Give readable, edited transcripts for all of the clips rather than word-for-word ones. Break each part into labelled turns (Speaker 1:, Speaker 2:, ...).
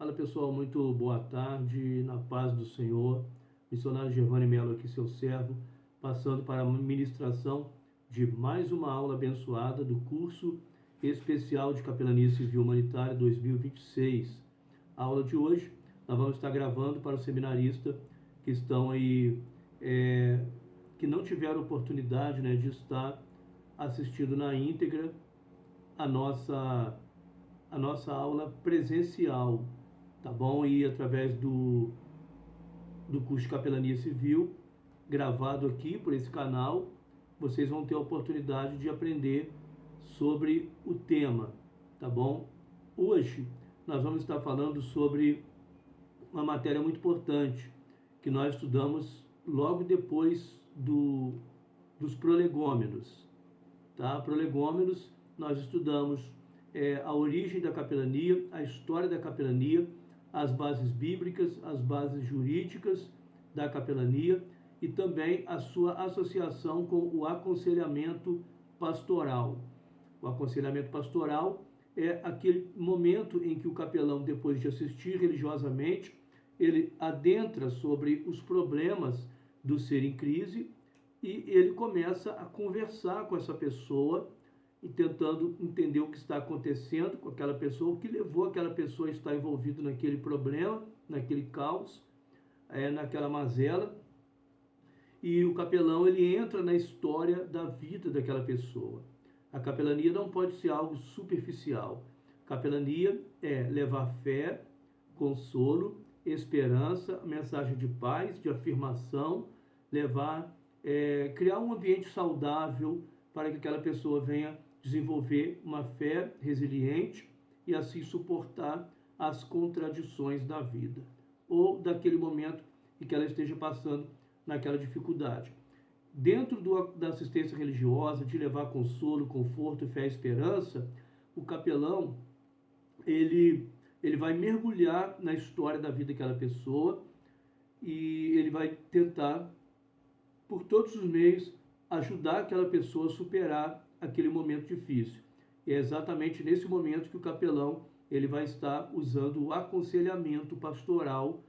Speaker 1: Fala pessoal, muito boa tarde, na paz do Senhor. Missionário Giovanni Melo aqui, seu servo, passando para a ministração de mais uma aula abençoada do curso especial de Capelania Civil Humanitária 2026. A aula de hoje nós vamos estar gravando para os seminaristas que estão aí, que não tiveram oportunidade, de estar assistindo na íntegra a nossa aula presencial, tá bom? E através do curso de Capelania Civil, gravado aqui por esse canal, vocês vão ter a oportunidade de aprender sobre o tema, tá bom? Hoje nós vamos estar falando sobre uma matéria muito importante que nós estudamos logo depois dos prolegômenos, tá? Prolegômenos, nós estudamos a origem da capelania, a história da capelania, as bases bíblicas, as bases jurídicas da capelania e também a sua associação com o aconselhamento pastoral. O aconselhamento pastoral é aquele momento em que o capelão, depois de assistir religiosamente, ele adentra sobre os problemas do ser em crise e ele começa a conversar com essa pessoa e tentando entender o que está acontecendo com aquela pessoa, o que levou aquela pessoa a estar envolvida naquele problema, naquele caos, naquela mazela. E o capelão, ele entra na história da vida daquela pessoa. A capelania não pode ser algo superficial. Capelania é levar fé, consolo, esperança, mensagem de paz, de afirmação, criar um ambiente saudável para que aquela pessoa venha desenvolver uma fé resiliente e assim suportar as contradições da vida ou daquele momento em que ela esteja passando naquela dificuldade. Dentro da assistência religiosa, de levar consolo, conforto, fé e esperança, o capelão ele vai mergulhar na história da vida daquela pessoa e ele vai tentar, por todos os meios, ajudar aquela pessoa a superar aquele momento difícil. E é exatamente nesse momento que o capelão ele vai estar usando o aconselhamento pastoral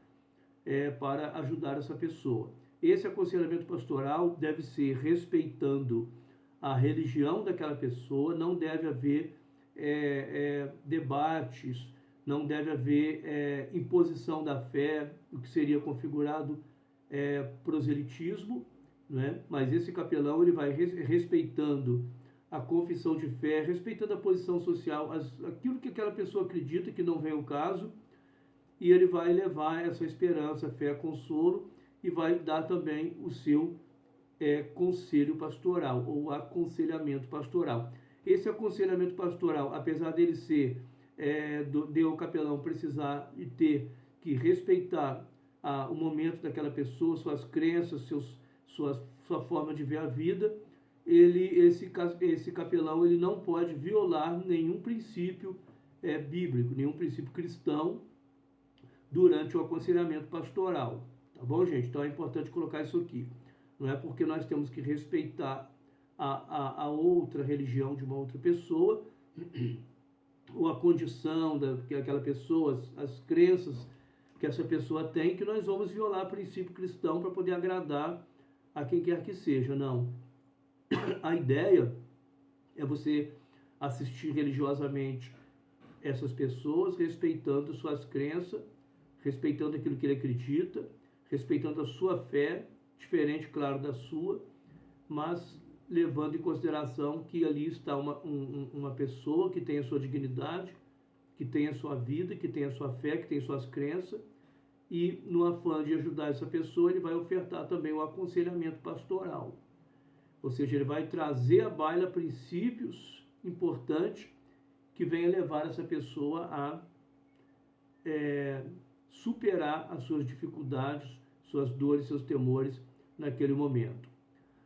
Speaker 1: para ajudar essa pessoa. Esse aconselhamento pastoral deve ser respeitando a religião daquela pessoa, não deve haver debates, não deve haver imposição da fé, o que seria configurado proselitismo, né? Mas esse capelão ele vai respeitando a confissão de fé, respeitando a posição social, aquilo que aquela pessoa acredita que não vem ao caso, e ele vai levar essa esperança, fé, consolo, e vai dar também o seu conselho pastoral, ou aconselhamento pastoral. Esse aconselhamento pastoral, apesar dele ser, de o capelão precisar e ter que respeitar o momento daquela pessoa, suas crenças, sua forma de ver a vida, esse capelão ele não pode violar nenhum princípio bíblico, nenhum princípio cristão durante o aconselhamento pastoral. Tá bom, gente? Então é importante colocar isso aqui. Não é porque nós temos que respeitar a outra religião de uma outra pessoa, ou a condição que aquela pessoa, as crenças que essa pessoa tem, que nós vamos violar o princípio cristão para poder agradar a quem quer que seja. Não. A ideia é você assistir religiosamente essas pessoas, respeitando suas crenças, respeitando aquilo que ele acredita, respeitando a sua fé, diferente, claro, da sua, mas levando em consideração que ali está uma pessoa que tem a sua dignidade, que tem a sua vida, que tem a sua fé, que tem suas crenças, e no afã de ajudar essa pessoa, ele vai ofertar também o aconselhamento pastoral. Ou seja, ele vai trazer à baila princípios importantes que venham levar essa pessoa a superar as suas dificuldades, suas dores, seus temores naquele momento.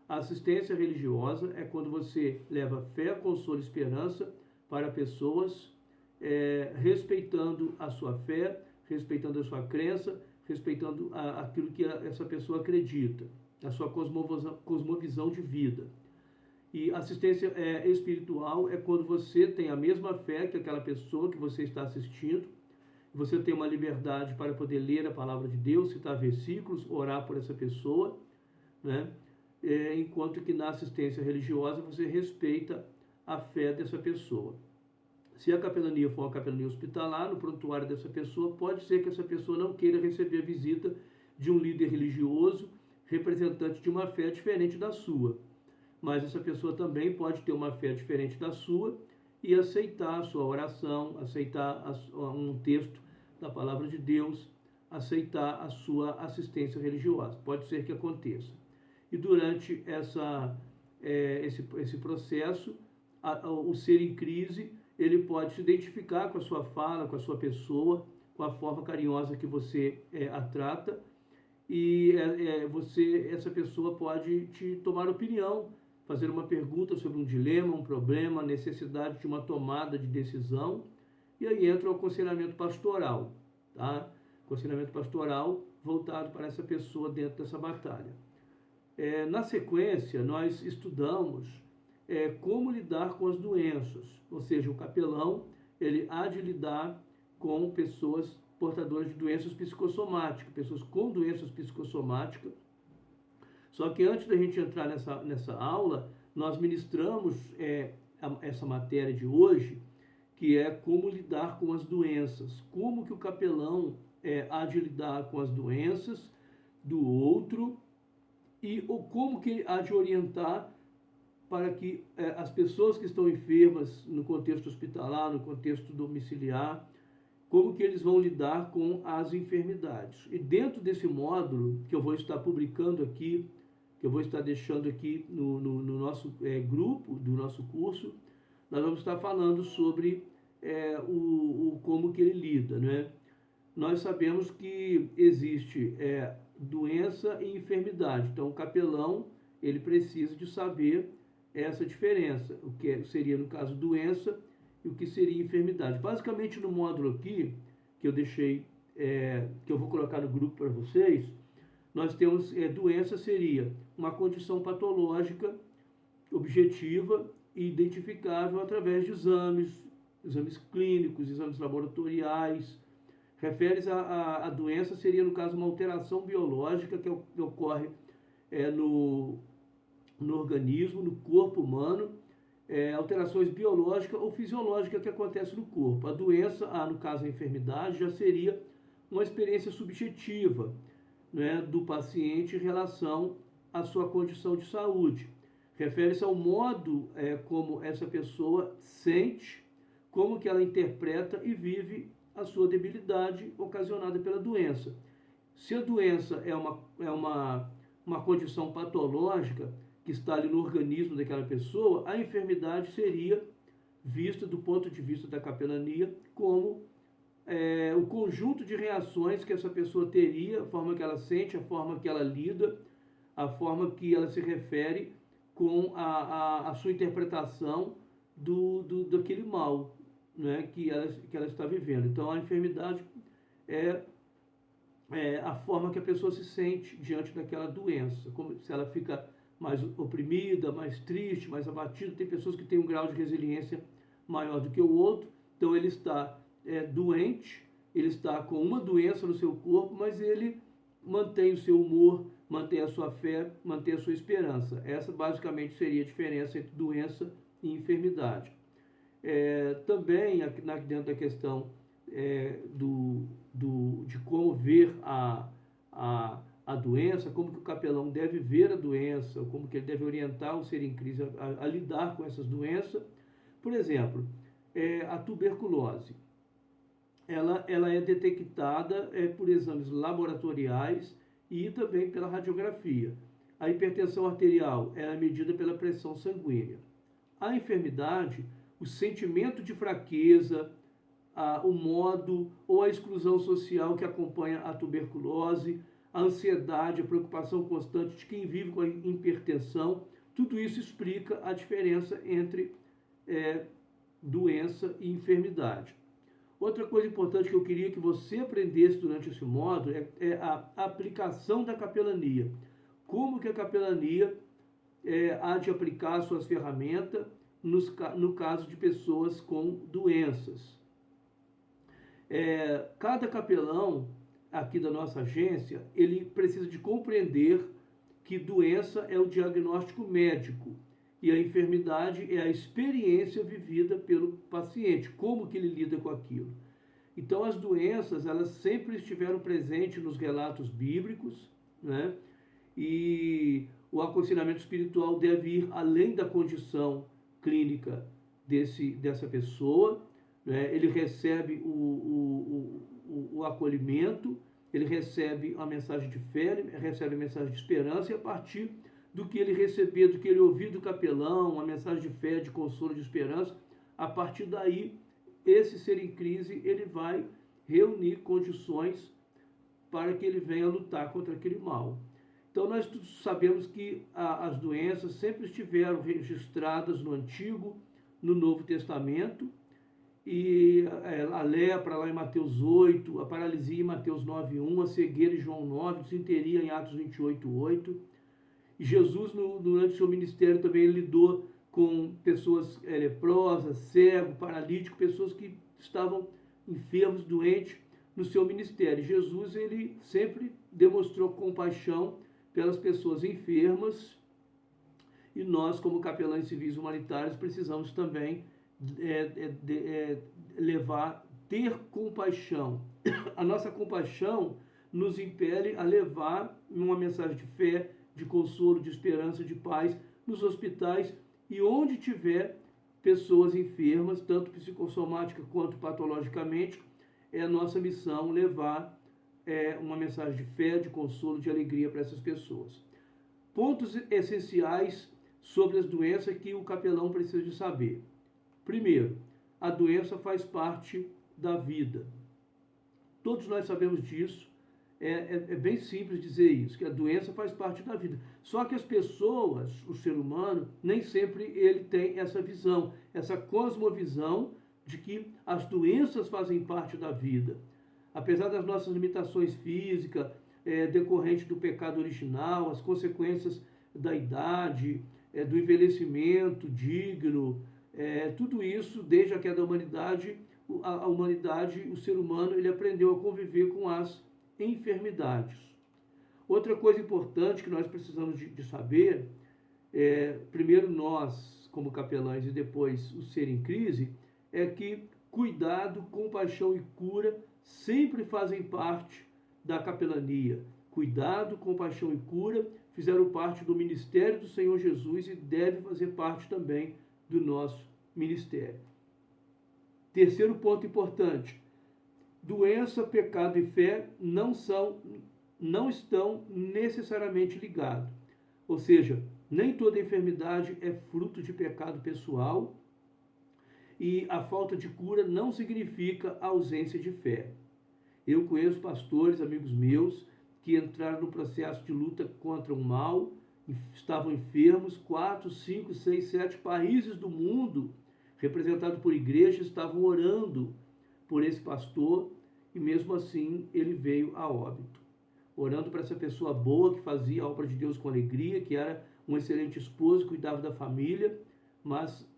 Speaker 1: A assistência religiosa é quando você leva fé, consolo e esperança para pessoas, respeitando a sua fé, respeitando a sua crença, respeitando aquilo que essa pessoa acredita, a sua cosmovisão de vida. E assistência espiritual é quando você tem a mesma fé que aquela pessoa que você está assistindo, você tem uma liberdade para poder ler a palavra de Deus, citar versículos, orar por essa pessoa, né? Enquanto que na assistência religiosa você respeita a fé dessa pessoa. Se a capelania for uma capelania hospitalar, no prontuário dessa pessoa, pode ser que essa pessoa não queira receber a visita de um líder religioso, representante de uma fé diferente da sua. Mas essa pessoa também pode ter uma fé diferente da sua e aceitar a sua oração, aceitar um texto da palavra de Deus, aceitar a sua assistência religiosa. Pode ser que aconteça. E durante esse processo, o ser em crise, ele pode se identificar com a sua fala, com a sua pessoa, com a forma carinhosa que você a trata, e essa pessoa pode te tomar opinião, fazer uma pergunta sobre um dilema, um problema, necessidade de uma tomada de decisão, e aí entra o aconselhamento pastoral, tá? Aconselhamento pastoral voltado para essa pessoa dentro dessa batalha. Na sequência, nós estudamos como lidar com as doenças, ou seja, o capelão ele há de lidar com pessoas portadoras de doenças psicossomáticas, pessoas com doenças psicossomáticas. Só que antes da gente entrar nessa aula, nós ministramos essa matéria de hoje, que é como lidar com as doenças, como que o capelão há de lidar com as doenças do outro, ou como que ele há de orientar para que as pessoas que estão enfermas no contexto hospitalar, no contexto domiciliar, como que eles vão lidar com as enfermidades. E dentro desse módulo, que eu vou estar publicando aqui, que eu vou estar deixando aqui no nosso grupo do nosso curso, nós vamos estar falando sobre como que ele lida, né? Nós sabemos que existe doença e enfermidade. Então, o capelão, ele precisa de saber essa diferença, o que seria, no caso, doença e o que seria enfermidade. Basicamente, no módulo aqui, que eu deixei, que eu vou colocar no grupo para vocês, nós temos, doença seria uma condição patológica objetiva e identificável através de exames clínicos, exames laboratoriais. Refere-se a doença, seria, no caso, uma alteração biológica que ocorre no organismo, no corpo humano, alterações biológicas ou fisiológicas que acontecem no corpo. A doença, no caso a enfermidade, já seria uma experiência subjetiva, né, do paciente em relação à sua condição de saúde. Refere-se ao modo como essa pessoa sente, como que ela interpreta e vive a sua debilidade ocasionada pela doença. Se a doença é uma condição patológica que está ali no organismo daquela pessoa, a enfermidade seria vista do ponto de vista da capelania como o conjunto de reações que essa pessoa teria, a forma que ela sente, a forma que ela lida, a forma que ela se refere com a sua interpretação daquele mal, né, que ela está vivendo. Então, a enfermidade é a forma que a pessoa se sente diante daquela doença, como se ela fica mais oprimida, mais triste, mais abatida. Tem pessoas que têm um grau de resiliência maior do que o outro, então ele está doente, ele está com uma doença no seu corpo, mas ele mantém o seu humor, mantém a sua fé, mantém a sua esperança. Essa basicamente seria a diferença entre doença e enfermidade. Também, dentro da questão de como ver a doença, como que o capelão deve ver a doença, como que ele deve orientar o ser em crise a lidar com essas doenças. Por exemplo, a tuberculose. Ela é detectada por exames laboratoriais e também pela radiografia. A hipertensão arterial é medida pela pressão sanguínea. A enfermidade, o sentimento de fraqueza, o modo ou a exclusão social que acompanha a tuberculose, a ansiedade, a preocupação constante de quem vive com a hipertensão, tudo isso explica a diferença entre doença e enfermidade. Outra coisa importante que eu queria que você aprendesse durante esse módulo é a aplicação da capelania. Como que a capelania há de aplicar suas ferramentas no caso de pessoas com doenças. Cada capelão aqui da nossa agência, ele precisa de compreender que doença é o diagnóstico médico e a enfermidade é a experiência vivida pelo paciente, como que ele lida com aquilo. Então, as doenças, elas sempre estiveram presentes nos relatos bíblicos, né? E o aconselhamento espiritual deve ir além da condição clínica dessa pessoa, né? Ele recebe o acolhimento, ele recebe a mensagem de fé, ele recebe a mensagem de esperança, e a partir do que ele receber, do que ele ouvir do capelão, a mensagem de fé, de consolo, de esperança, a partir daí, esse ser em crise, ele vai reunir condições para que ele venha lutar contra aquele mal. Então, nós sabemos que as doenças sempre estiveram registradas no Antigo, no Novo Testamento, e a lepra lá em Mateus 8, a paralisia em Mateus 9:1, a cegueira em João 9, a desinteria em Atos 28:8. E Jesus, durante o seu ministério, também lidou com pessoas leprosas, cego, paralítico, pessoas que estavam enfermos, doentes no seu ministério. Jesus, ele sempre demonstrou compaixão pelas pessoas enfermas, e nós, como capelães civis humanitários, precisamos também ter compaixão. A nossa compaixão nos impele a levar uma mensagem de fé, de consolo, de esperança, de paz nos hospitais e onde tiver pessoas enfermas, tanto psicossomática quanto patologicamente. É a nossa missão levar uma mensagem de fé, de consolo, de alegria para essas pessoas. Pontos essenciais sobre as doenças que o capelão precisa de saber. Primeiro, a doença faz parte da vida. Todos nós sabemos disso. É bem simples dizer isso, que a doença faz parte da vida. Só que as pessoas, o ser humano, nem sempre ele tem essa visão, essa cosmovisão de que as doenças fazem parte da vida. Apesar das nossas limitações físicas, decorrentes do pecado original, as consequências da idade, do envelhecimento digno, tudo isso, desde a queda da humanidade, a humanidade, o ser humano, ele aprendeu a conviver com as enfermidades. Outra coisa importante que nós precisamos de saber, primeiro nós, como capelães, e depois o ser em crise, é que cuidado, compaixão e cura sempre fazem parte da capelania. Cuidado, compaixão e cura fizeram parte do ministério do Senhor Jesus e devem fazer parte também do nosso ministério. Terceiro ponto importante: doença, pecado e fé não estão necessariamente ligados. Ou seja, nem toda enfermidade é fruto de pecado pessoal, e a falta de cura não significa ausência de fé. Eu conheço pastores, amigos meus, que entraram no processo de luta contra o mal, estavam enfermos, 4, 5, 6, 7 países do mundo, representados por igrejas, estavam orando por esse pastor, e mesmo assim ele veio a óbito. Orando para essa pessoa boa, que fazia a obra de Deus com alegria, que era um excelente esposo, cuidava da família, mas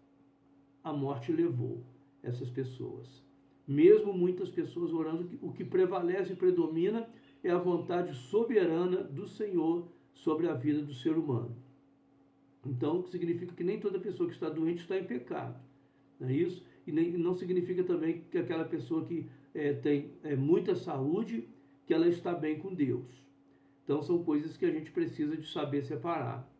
Speaker 1: a morte levou essas pessoas. Mesmo muitas pessoas orando, o que prevalece e predomina é a vontade soberana do Senhor sobre a vida do ser humano. Então, significa que nem toda pessoa que está doente está em pecado, não é isso? E não significa também que aquela pessoa que tem muita saúde, que ela está bem com Deus. Então, são coisas que a gente precisa de saber separar.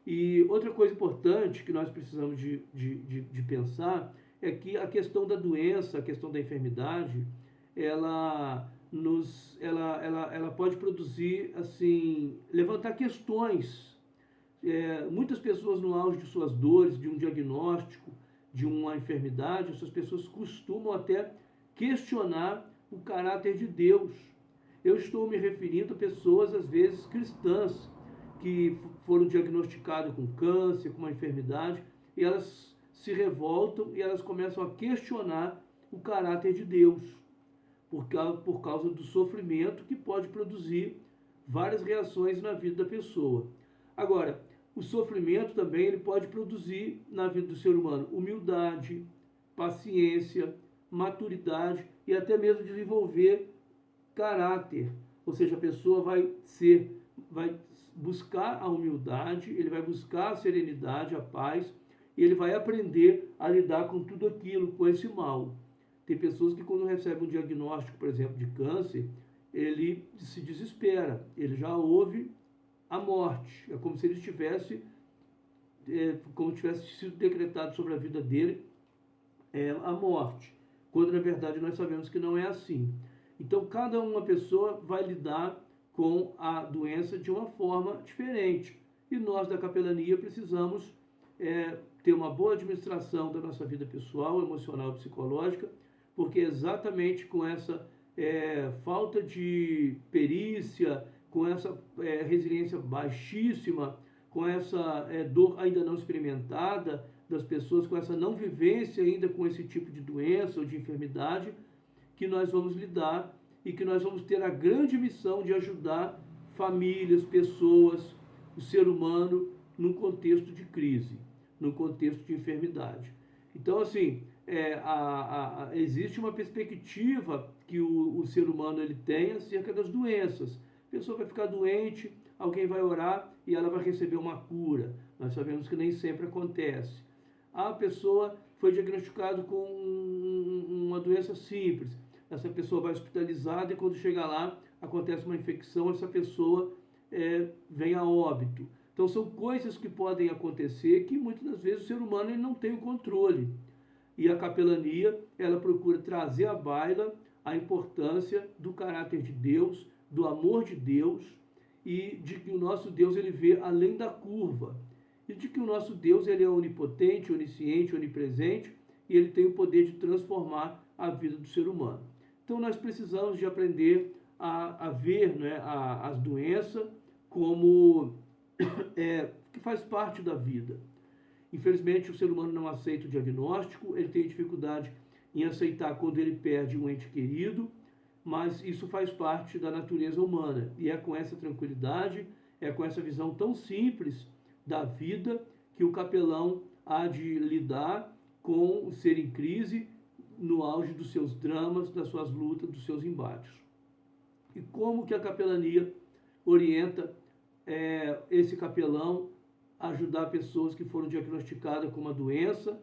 Speaker 1: E outra coisa importante que nós precisamos de pensar é que a questão da doença, a questão da enfermidade, ela pode produzir, assim, levantar questões. Muitas pessoas no auge de suas dores, de um diagnóstico, de uma enfermidade, essas pessoas costumam até questionar o caráter de Deus. Eu estou me referindo a pessoas, às vezes, cristãs, que foram diagnosticadas com câncer, com uma enfermidade, e elas se revoltam e elas começam a questionar o caráter de Deus, por causa do sofrimento que pode produzir várias reações na vida da pessoa. Agora, o sofrimento também ele pode produzir na vida do ser humano humildade, paciência, maturidade e até mesmo desenvolver caráter. Ou seja, a pessoa vai buscar a humildade, ele vai buscar a serenidade, a paz, e ele vai aprender a lidar com tudo aquilo, com esse mal. Tem pessoas que quando recebem um diagnóstico, por exemplo, de câncer, ele se desespera, ele já ouve a morte. É como se ele como tivesse sido decretado sobre a vida dele a morte, quando na verdade nós sabemos que não é assim. Então cada uma pessoa vai lidar com a doença de uma forma diferente. E nós da capelania precisamos ter uma boa administração da nossa vida pessoal, emocional e psicológica, porque exatamente com essa falta de perícia, com essa resiliência baixíssima, com essa dor ainda não experimentada das pessoas, com essa não vivência ainda com esse tipo de doença ou de enfermidade, que nós vamos lidar e que nós vamos ter a grande missão de ajudar famílias, pessoas, o ser humano num contexto de crise, num contexto de enfermidade. Então, assim, existe uma perspectiva que o ser humano ele tem acerca das doenças. A pessoa vai ficar doente, alguém vai orar e ela vai receber uma cura. Nós sabemos que nem sempre acontece. A pessoa foi diagnosticada com uma doença simples. Essa pessoa vai hospitalizada e quando chega lá, acontece uma infecção, essa pessoa vem a óbito. Então são coisas que podem acontecer que muitas das vezes o ser humano ele não tem o controle. E a capelania, ela procura trazer à baila a importância do caráter de Deus, do amor de Deus e de que o nosso Deus ele vê além da curva. E de que o nosso Deus ele é onipotente, onisciente, onipresente e ele tem o poder de transformar a vida do ser humano. Então nós precisamos de aprender a ver as doenças como que faz parte da vida. Infelizmente o ser humano não aceita o diagnóstico, ele tem dificuldade em aceitar quando ele perde um ente querido, mas isso faz parte da natureza humana e é com essa tranquilidade, é com essa visão tão simples da vida que o capelão há de lidar com o ser em crise no auge dos seus dramas, das suas lutas, dos seus embates. E como que a capelania orienta esse capelão a ajudar pessoas que foram diagnosticadas com uma doença,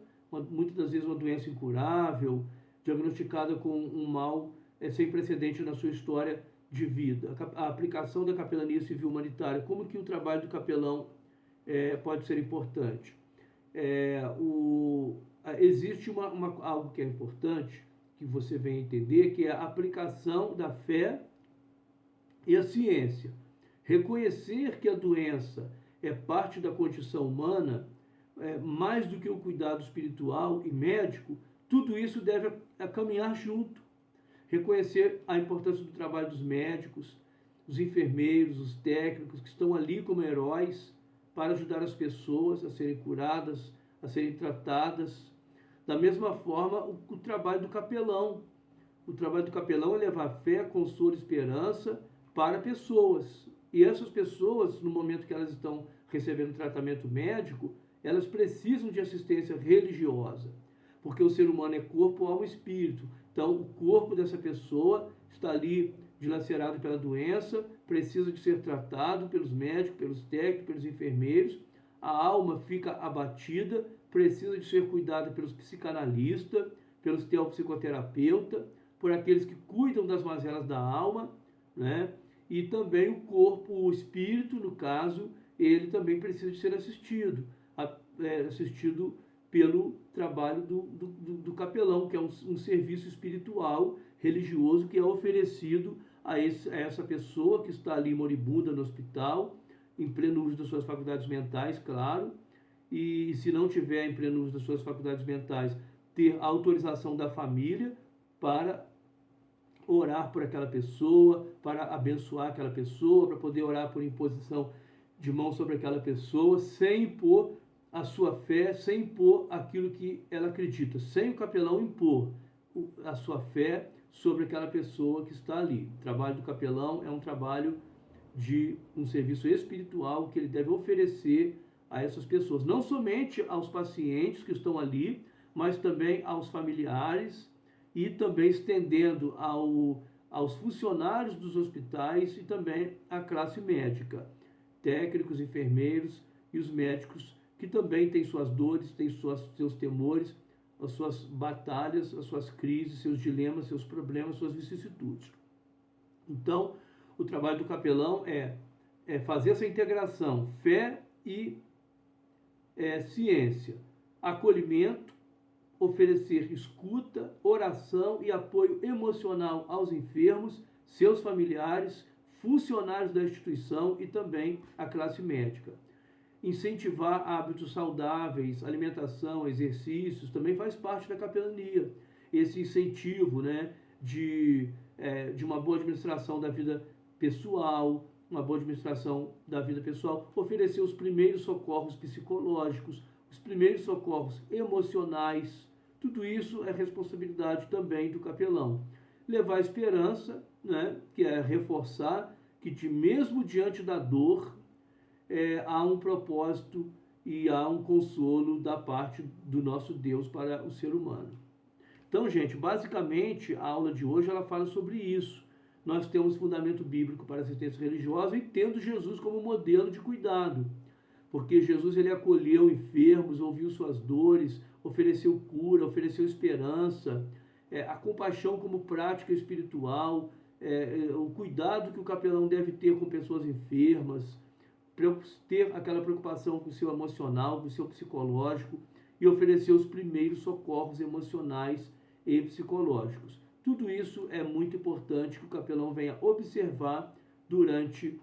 Speaker 1: muitas das vezes uma doença incurável, diagnosticada com um mal sem precedente na sua história de vida. A aplicação da capelania civil humanitária, como que o trabalho do capelão pode ser importante. Existe algo que é importante, que você vem entender, que é a aplicação da fé e a ciência. Reconhecer que a doença é parte da condição humana, mais do que o cuidado espiritual e médico, tudo isso deve caminhar junto. Reconhecer a importância do trabalho dos médicos, os enfermeiros, os técnicos que estão ali como heróis para ajudar as pessoas a serem curadas, a serem tratadas. Da mesma forma, o trabalho do capelão. O trabalho do capelão é levar fé, consolo e esperança para pessoas. E essas pessoas, no momento que elas estão recebendo tratamento médico, elas precisam de assistência religiosa, porque o ser humano é corpo, alma e espírito. Então, o corpo dessa pessoa está ali dilacerado pela doença, precisa de ser tratado pelos médicos, pelos técnicos, pelos enfermeiros. A alma fica abatida, precisa de ser cuidada pelos psicanalistas, pelos teopsicoterapeutas, por aqueles que cuidam das mazelas da alma, né? E também o corpo, o espírito, no caso, ele também precisa de ser assistido pelo trabalho do capelão, que é um serviço espiritual, religioso, que é oferecido a essa pessoa que está ali moribunda no hospital, em pleno uso das suas faculdades mentais, claro, e se não tiver em pleno uso das suas faculdades mentais, ter a autorização da família para orar por aquela pessoa, para abençoar aquela pessoa, para poder orar por imposição de mão sobre aquela pessoa, sem impor a sua fé, sem impor aquilo que ela acredita, sem o capelão impor a sua fé sobre aquela pessoa que está ali. O trabalho do capelão é um trabalho de um serviço espiritual que ele deve oferecer a essas pessoas, não somente aos pacientes que estão ali, mas também aos familiares e também estendendo aos funcionários dos hospitais e também à classe médica, técnicos, enfermeiros e os médicos, que também têm suas dores, têm seus temores, as suas batalhas, as suas crises, seus dilemas, seus problemas, suas vicissitudes. Então, o trabalho do capelão é fazer essa integração, fé e ciência, acolhimento, oferecer escuta, oração e apoio emocional aos enfermos, seus familiares, funcionários da instituição e também a classe médica. Incentivar hábitos saudáveis, alimentação, exercícios, também faz parte da capelania. Esse incentivo, né, de uma boa administração da vida pessoal, oferecer os primeiros socorros psicológicos, os primeiros socorros emocionais. Tudo isso é responsabilidade também do capelão. Levar esperança, né, que é reforçar que mesmo diante da dor, há um propósito e há um consolo da parte do nosso Deus para o ser humano. Então, gente, basicamente a aula de hoje ela fala sobre isso. Nós temos fundamento bíblico para a assistência religiosa e tendo Jesus como modelo de cuidado. Porque Jesus ele acolheu enfermos, ouviu suas dores, ofereceu cura, ofereceu esperança, a compaixão como prática espiritual, o cuidado que o capelão deve ter com pessoas enfermas, ter aquela preocupação com o seu emocional, com o seu psicológico e oferecer os primeiros socorros emocionais e psicológicos. Tudo isso é muito importante que o capelão venha observar durante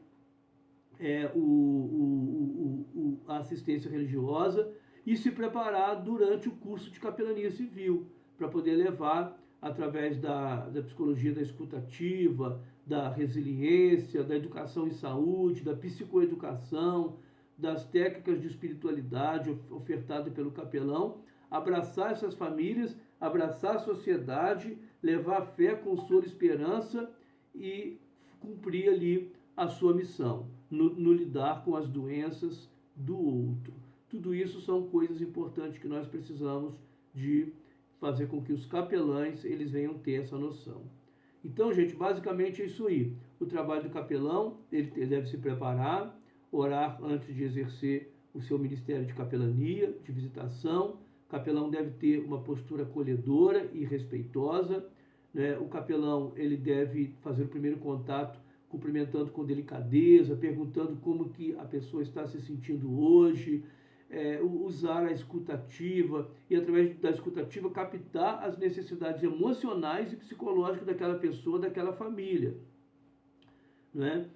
Speaker 1: a assistência religiosa e se preparar durante o curso de capelania civil, para poder levar, através da psicologia da escutativa, da resiliência, da educação em saúde, da psicoeducação, das técnicas de espiritualidade ofertada pelo capelão, abraçar essas famílias, abraçar a sociedade, levar fé, consolo, esperança e cumprir ali a sua missão, no lidar com as doenças do outro. Tudo isso são coisas importantes que nós precisamos de fazer com que os capelães eles venham ter essa noção. Então, gente, basicamente é isso aí. O trabalho do capelão, ele deve se preparar, orar antes de exercer o seu ministério de capelania, de visitação. O capelão deve ter uma postura acolhedora e respeitosa, né? O capelão ele deve fazer o primeiro contato cumprimentando com delicadeza, perguntando como que a pessoa está se sentindo hoje, usar a escutativa e, através da escutativa, captar as necessidades emocionais e psicológicas daquela pessoa, daquela família. Né?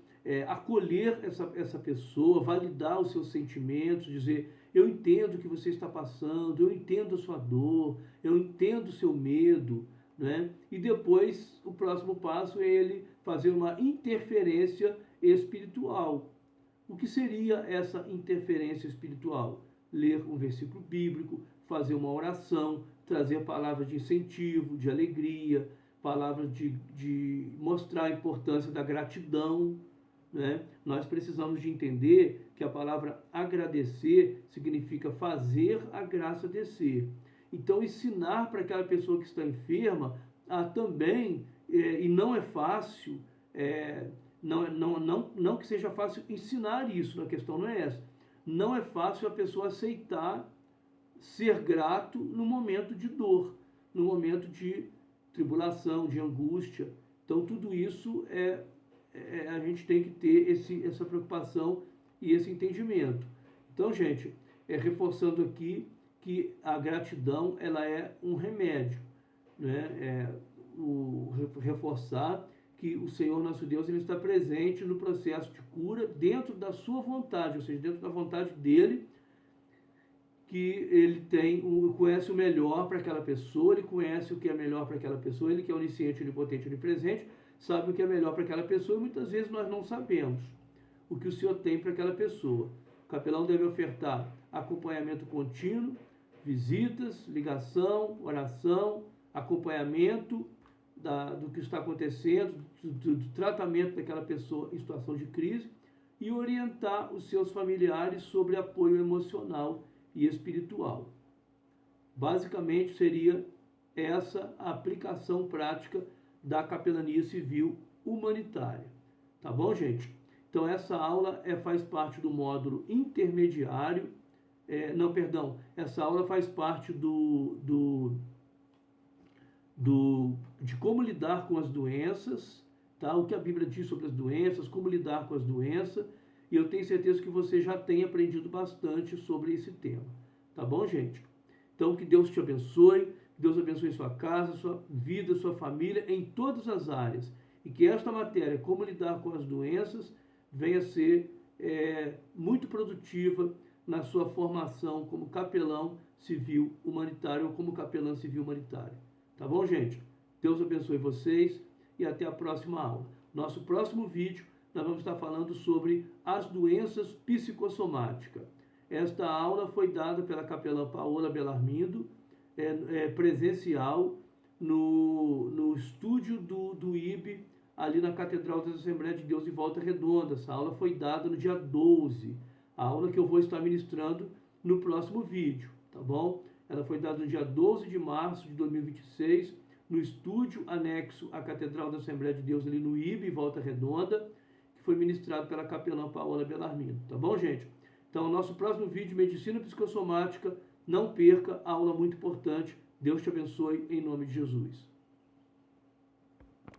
Speaker 1: Acolher essa pessoa, validar os seus sentimentos, dizer: eu entendo o que você está passando, eu entendo a sua dor, eu entendo o seu medo. Né? E depois, o próximo passo é ele fazer uma interferência espiritual. O que seria essa interferência espiritual? Ler um versículo bíblico, fazer uma oração, trazer palavras de incentivo, de alegria, palavras de mostrar a importância da gratidão. Né? Nós precisamos de entender que a palavra agradecer significa fazer a graça descer. Então, ensinar para aquela pessoa que está enferma a também, e não é fácil, não que seja fácil ensinar isso, a questão não é essa. Não é fácil a pessoa aceitar ser grato no momento de dor, no momento de tribulação, de angústia. Então, tudo isso a gente tem que ter essa preocupação e esse entendimento. Então, gente, reforçando aqui que a gratidão ela é um remédio, né? Reforçar que o Senhor nosso Deus ele está presente no processo de cura dentro da sua vontade, ou seja, dentro da vontade dele, que ele conhece o melhor para aquela pessoa, ele conhece o que é melhor para aquela pessoa, ele que é onisciente, onipotente, onipresente, sabe o que é melhor para aquela pessoa e muitas vezes nós não sabemos o que o Senhor tem para aquela pessoa. O capelão deve ofertar acompanhamento contínuo, visitas, ligação, oração, acompanhamento do que está acontecendo, do tratamento daquela pessoa em situação de crise e orientar os seus familiares sobre apoio emocional e espiritual. Basicamente seria essa aplicação prática da capelania civil humanitária. Tá bom, gente? Então, essa aula faz parte do módulo intermediário. Essa aula faz parte de como lidar com as doenças, tá? O que a Bíblia diz sobre as doenças, como lidar com as doenças, e eu tenho certeza que você já tem aprendido bastante sobre esse tema. Tá bom, gente? Então, que Deus te abençoe, que Deus abençoe sua casa, sua vida, sua família, em todas as áreas. E que esta matéria, como lidar com as doenças, venha a ser muito produtiva na sua formação como capelão civil humanitário ou como capelã civil humanitário. Tá bom, gente? Deus abençoe vocês e até a próxima aula. Nosso próximo vídeo, nós vamos estar falando sobre as doenças psicossomáticas. Esta aula foi dada pela capelã Paola Belarmindo, presencial, no estúdio do IB, ali na Catedral das Assembleias de Deus de Volta Redonda. Essa aula foi dada no dia 12, a aula que eu vou estar ministrando no próximo vídeo, tá bom? Ela foi dada no dia 12 de março de 2026, no estúdio anexo à Catedral da Assembleia de Deus, ali no IB, Volta Redonda, que foi ministrado pela capelã Paola Belarmino, tá bom, gente? Então, o nosso próximo vídeo, Medicina Psicossomática, não perca, aula muito importante. Deus te abençoe, em nome de Jesus.